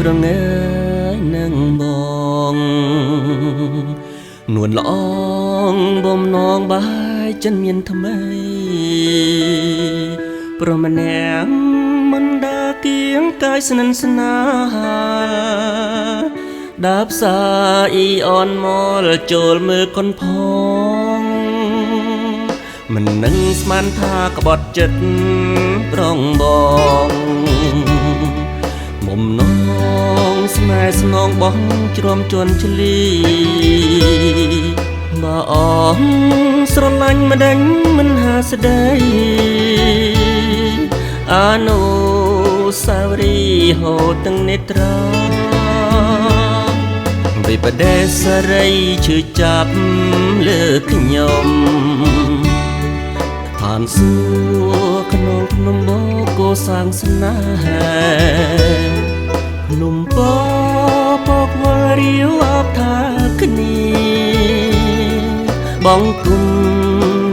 ប្រងើយនឹងបងនួនល្អងបំណងបាយចិនមានថ្មីប្រម្នាក់មិនដើរគៀងកាយស្និនស្នាដាប់សាអ៊ីអនមកចូលមើលកូនផងមិននឹងស្មានថាក្បត់ចិត្តប្រងបងមុំនងស្នេហ៍ស្នងបងជ្រាំជន់ឆ្លីបើអងស្រឡាញ់ម្ដេចមិនហាស្ដីអនុស្សាវរីយ៍ហូតទាំងនេត្រាវិបដិសេរីឈឺចាប់លើខ្ញុំឋានសួគ៌ក្នុងភ្នំបូកគោសាងស្នេហ៍ភ្នំបោពកវល់រាវអបថាគ្នាបងគុំ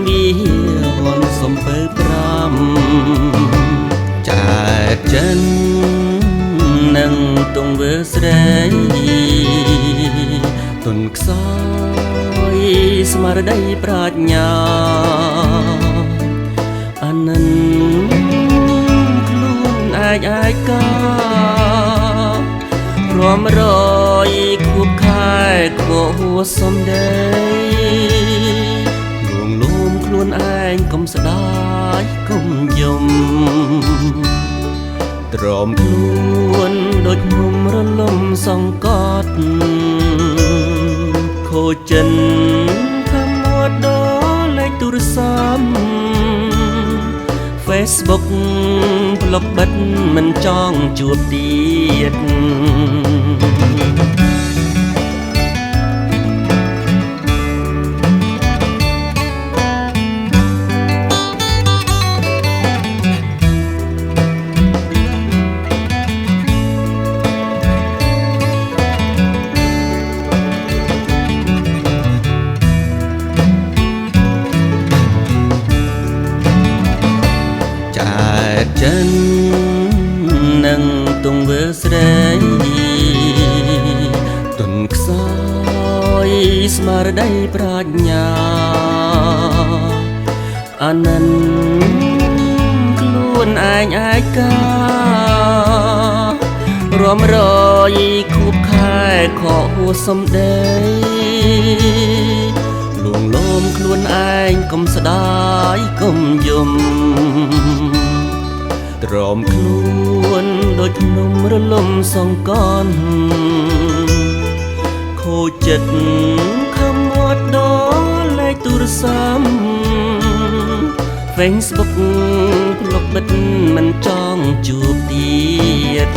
វាហនសំពើ5ចាត់ចិននឹងទងវើស្រីទុនខ្សោយស្មារតីប្រាជ្ញាអានន្ទខ្លួនអាចកាព្រមរយខួបខែខួហួសំដីលួងលោមខ្លួនឯងកុំស្ដាយកុំយំទ្រាំខ្លួនដូចនំរលំសង្កត់ខូចចិនខំមាត់ដល់លេខទូរស័ព្ទ Facebook ប្លុកបិទមិនចង់ជួបទៀតចិននឹងទងវើស្រីទុនខ្សោយស្មារតីប្រាជ្ញាអានន្ទខ្លួនឯងឯការំរយខួបខែខកហួសំដីលួងលោមខ្លួនឯងកុំស្ដាយកុំយំទ្រាំខ្លួនដូចនំរលំសង្កត់ខូចចិត្តខំមាត់ដល់លេខទូរស័ព្ទ Facebook ប្លុកបិទមិនចង់ជួបទៀត